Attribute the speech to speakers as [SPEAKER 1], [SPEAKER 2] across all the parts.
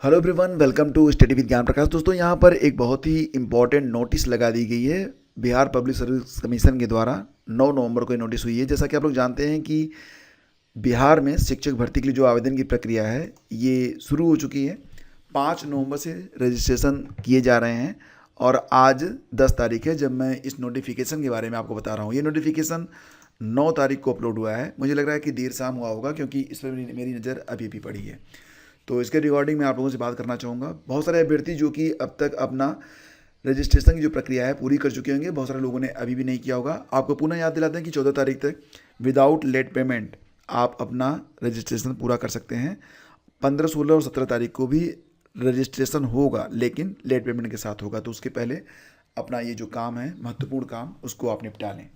[SPEAKER 1] Hello everyone, welcome to study with Gyan Prakash. दोस्तों, यहाँ पर एक बहुत ही इम्पॉर्टेंट नोटिस लगा दी गई है बिहार पब्लिक सर्विस कमीशन के द्वारा। 9 नवंबर को ये नोटिस हुई है। जैसा कि आप लोग जानते हैं कि बिहार में शिक्षक भर्ती के लिए जो आवेदन की प्रक्रिया है ये शुरू हो चुकी है। 5 नवंबर से रजिस्ट्रेशन किए जा रहे हैं और आज 10 तारीख है जब मैं इस नोटिफिकेशन के बारे में आपको बता रहा हूँ। ये नोटिफिकेशन 9 तारीख को अपलोड हुआ है। मुझे लग रहा है कि देर शाम हुआ होगा क्योंकि इस पर मेरी नज़र अभी भी पड़ी है। तो इसके रिगार्डिंग मैं आप लोगों से बात करना चाहूँगा। बहुत सारे अभ्यर्थी जो कि अब तक अपना रजिस्ट्रेशन की जो प्रक्रिया है पूरी कर चुके होंगे, बहुत सारे लोगों ने अभी भी नहीं किया होगा। आपको पुनः याद दिलाते हैं कि 14 तारीख तक विदाउट लेट पेमेंट आप अपना रजिस्ट्रेशन पूरा कर सकते हैं। 15, 16 और 17 तारीख को भी रजिस्ट्रेशन होगा, लेकिन लेट पेमेंट के साथ होगा। तो उसके पहले अपना ये जो काम है, महत्वपूर्ण काम, उसको आप निपटा लें।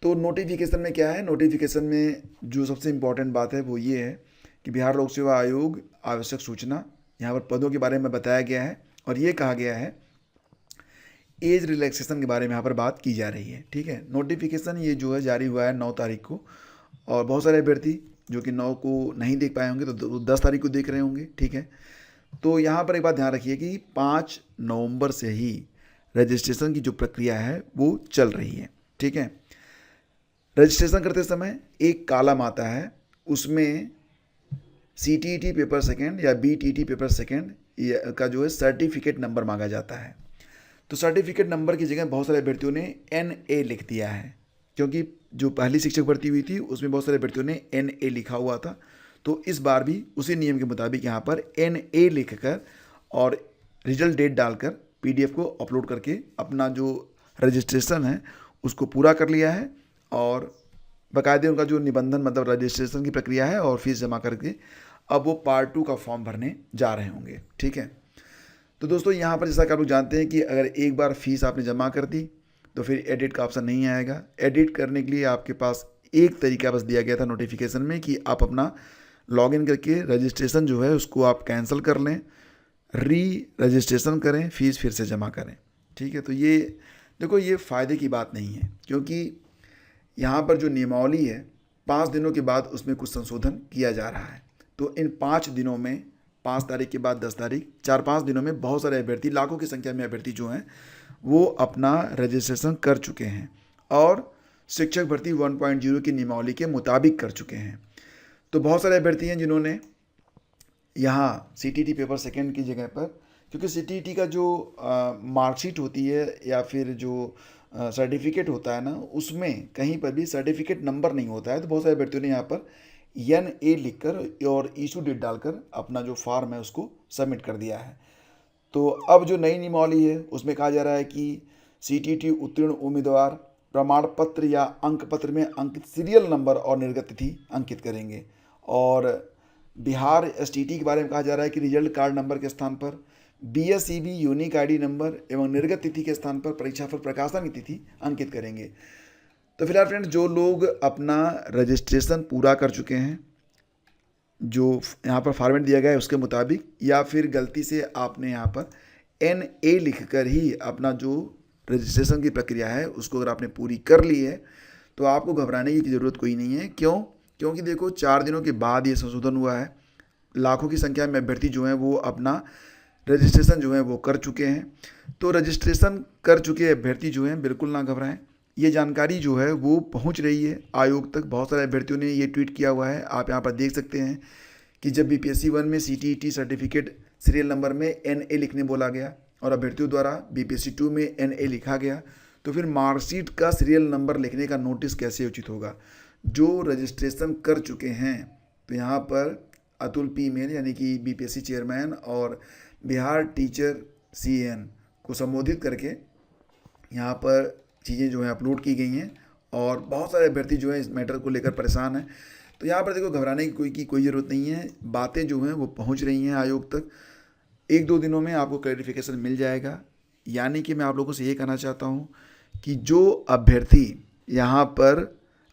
[SPEAKER 1] तो नोटिफिकेशन में क्या है? नोटिफिकेशन में जो सबसे इम्पॉर्टेंट बात है वो ये है कि बिहार लोक सेवा आयोग आवश्यक सूचना, यहाँ पर पदों के बारे में बताया गया है और ये कहा गया है एज रिलैक्सेशन के बारे में यहाँ पर बात की जा रही है। ठीक है, नोटिफिकेशन ये जो है जारी हुआ है 9 तारीख को और बहुत सारे अभ्यर्थी जो कि 9 को नहीं देख पाए होंगे तो 10 तारीख को देख रहे होंगे। ठीक है, तो यहाँ पर एक बात ध्यान रखिए कि 5 नवंबर से ही रजिस्ट्रेशन की जो प्रक्रिया है वो चल रही है। ठीक है, रजिस्ट्रेशन करते समय एक कॉलम आता है, उसमें CTET पेपर सेकेंड या BTT पेपर सेकेंड का जो है सर्टिफिकेट नंबर मांगा जाता है। तो सर्टिफिकेट नंबर की जगह बहुत सारे अभ्यर्थियों ने NA लिख दिया है, क्योंकि जो पहली शिक्षक भर्ती हुई थी उसमें बहुत सारे अभ्यर्थियों ने NA लिखा हुआ था। तो इस बार भी उसी नियम के मुताबिक यहाँ पर NA लिखकर और रिजल्ट डेट डालकर PDF को अपलोड करके अपना जो रजिस्ट्रेशन है उसको पूरा कर लिया है और बाकायदे उनका जो निबंधन मतलब रजिस्ट्रेशन की प्रक्रिया है और फीस जमा करके अब वो पार्ट 2 का फॉर्म भरने जा रहे होंगे। ठीक है, तो दोस्तों यहाँ पर जैसा कि आप लोग जानते हैं कि अगर एक बार फीस आपने जमा कर दी तो फिर एडिट का ऑप्शन नहीं आएगा। एडिट करने के लिए आपके पास एक तरीका बस दिया गया था नोटिफिकेशन में कि आप अपना लॉगिन करके रजिस्ट्रेशन जो है उसको आप कैंसिल कर लें, री रजिस्ट्रेशन करें, फीस फिर से जमा करें। ठीक है, तो ये देखो, ये फ़ायदे की बात नहीं है क्योंकि यहाँ पर जो नियमावली है 5 दिनों के बाद उसमें कुछ संशोधन किया जा रहा है। तो इन 5 दिनों में, 5 तारीख के बाद 10 तारीख, 4-5 दिनों में बहुत सारे अभ्यर्थी, लाखों की संख्या में अभ्यर्थी जो हैं वो अपना रजिस्ट्रेशन कर चुके हैं और शिक्षक भर्ती 1.0 की नियमावली के मुताबिक कर चुके हैं। तो बहुत सारे अभ्यर्थी हैं जिन्होंने यहाँ CTET पेपर सेकेंड की जगह पर, क्योंकि CTET का जो मार्कशीट होती है या फिर जो सर्टिफिकेट होता है ना, उसमें कहीं पर भी सर्टिफिकेट नंबर नहीं होता है। तो बहुत सारे अभ्यर्थियों ने यहाँ पर NA लिखकर और इशू डेट डालकर अपना जो फॉर्म है उसको सबमिट कर दिया है। तो अब जो नई नियमावली है उसमें कहा जा रहा है कि CTET उत्तीर्ण उम्मीदवार प्रमाण पत्र या अंक पत्र में अंकित सीरियल नंबर और निर्गत तिथि अंकित करेंगे। और बिहार STT के बारे में कहा जा रहा है कि रिजल्ट कार्ड नंबर के स्थान पर BSEB यूनिक ID नंबर एवं निर्गत तिथि के स्थान पर परीक्षाफल प्रकाशन की तिथि अंकित करेंगे। तो फिलहाल फ्रेंड्स, जो लोग अपना रजिस्ट्रेशन पूरा कर चुके हैं, जो यहाँ पर फॉर्मेट दिया गया है उसके मुताबिक, या फिर गलती से आपने यहाँ पर NA लिखकर ही अपना जो रजिस्ट्रेशन की प्रक्रिया है उसको अगर आपने पूरी कर ली है तो आपको घबराने की ज़रूरत कोई नहीं है। क्यों? क्योंकि देखो, 4 दिनों के बाद ये संशोधन हुआ है। लाखों की संख्या में अभ्यर्थी जो हैं वो अपना रजिस्ट्रेशन जो है वो कर चुके हैं। तो रजिस्ट्रेशन कर चुके अभ्यर्थी जो हैं बिल्कुल ना घबराएं। ये जानकारी जो है वो पहुंच रही है आयोग तक। बहुत सारे अभ्यर्थियों ने ये ट्वीट किया हुआ है, आप यहाँ पर देख सकते हैं कि जब BPSC 1 में CTET सर्टिफिकेट सीरियल नंबर में NA लिखने बोला गया और अभ्यर्थियों द्वारा BPSC 2 में NA लिखा गया, तो फिर मार्कशीट का सीरियल नंबर लिखने का नोटिस कैसे उचित होगा? जो रजिस्ट्रेशन कर चुके हैं, तो यहाँ पर अतुल P मेल यानी कि BPSC चेयरमैन और बिहार टीचर CN को संबोधित करके यहाँ पर चीज़ें जो हैं अपलोड की गई हैं और बहुत सारे अभ्यर्थी जो हैं इस मैटर को लेकर परेशान हैं। तो यहाँ पर देखो, घबराने की कोई ज़रूरत नहीं है। बातें जो हैं वो पहुँच रही हैं आयोग तक। 1-2 दिनों में आपको क्लैरिफिकेशन मिल जाएगा। यानी कि मैं आप लोगों से ये कहना चाहता हूँ कि जो अभ्यर्थी यहाँ पर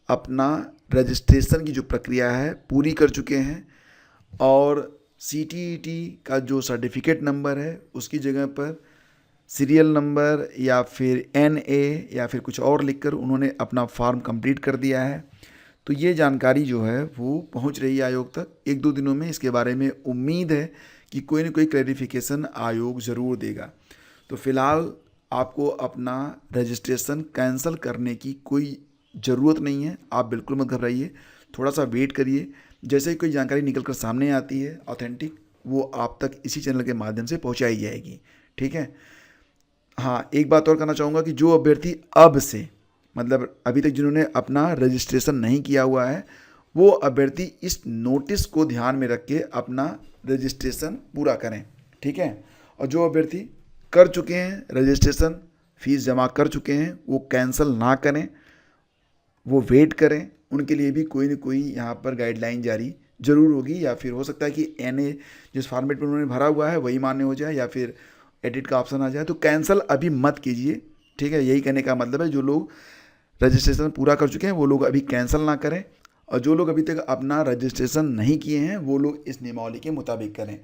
[SPEAKER 1] अपना रजिस्ट्रेशन की जो प्रक्रिया है पूरी कर चुके हैं और CTET का जो सर्टिफिकेट नंबर है उसकी जगह पर सीरियल नंबर या फिर NA या फिर कुछ और लिखकर उन्होंने अपना फॉर्म कंप्लीट कर दिया है, तो ये जानकारी जो है वो पहुंच रही है आयोग तक। 1-2 दिनों में इसके बारे में उम्मीद है कि कोई ना कोई क्लैरिफिकेशन आयोग ज़रूर देगा। तो फिलहाल आपको अपना रजिस्ट्रेशन कैंसिल करने की कोई ज़रूरत नहीं है, आप बिल्कुल मत घबराइए, थोड़ा सा वेट करिए। जैसे ही कोई जानकारी निकल कर सामने आती है ऑथेंटिक, वो आप तक इसी चैनल के माध्यम से पहुंचाई जाएगी, ठीक है। हाँ, एक बात और करना चाहूँगा कि जो अभ्यर्थी अब से, मतलब अभी तक जिन्होंने अपना रजिस्ट्रेशन नहीं किया हुआ है, वो अभ्यर्थी इस नोटिस को ध्यान में रख के अपना रजिस्ट्रेशन पूरा करें, ठीक है। और जो अभ्यर्थी कर चुके हैं रजिस्ट्रेशन, फीस जमा कर चुके हैं, वो कैंसिल ना करें, वो वेट करें। उनके लिए भी कोई ना कोई यहाँ पर गाइडलाइन जारी जरूर होगी, या फिर हो सकता है कि एनए जिस फॉर्मेट में उन्होंने भरा हुआ है वही मान्य हो जाए, या फिर एडिट का ऑप्शन आ जाए। तो कैंसिल अभी मत कीजिए, ठीक है। यही कहने का मतलब है, जो लोग रजिस्ट्रेशन पूरा कर चुके हैं वो लोग अभी कैंसिल ना करें, और जो लोग अभी तक अपना रजिस्ट्रेशन नहीं किए हैं वो लोग इस नियमावली के मुताबिक करें।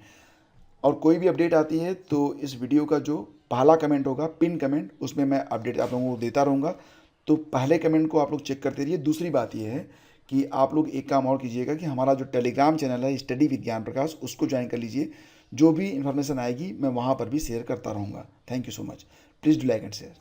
[SPEAKER 1] और कोई भी अपडेट आती है तो इस वीडियो का जो पहला कमेंट होगा, पिन कमेंट, उसमें मैं अपडेट आप लोगों को देता रहूँगा। तो पहले कमेंट को आप लोग चेक करते रहिए। दूसरी बात यह है कि आप लोग एक काम और कीजिएगा कि हमारा जो टेलीग्राम चैनल है स्टडी विद ज्ञान प्रकाश, उसको ज्वाइन कर लीजिए। जो भी इन्फॉर्मेशन आएगी मैं वहाँ पर भी शेयर करता रहूँगा। Thank you so much. Please do like and share.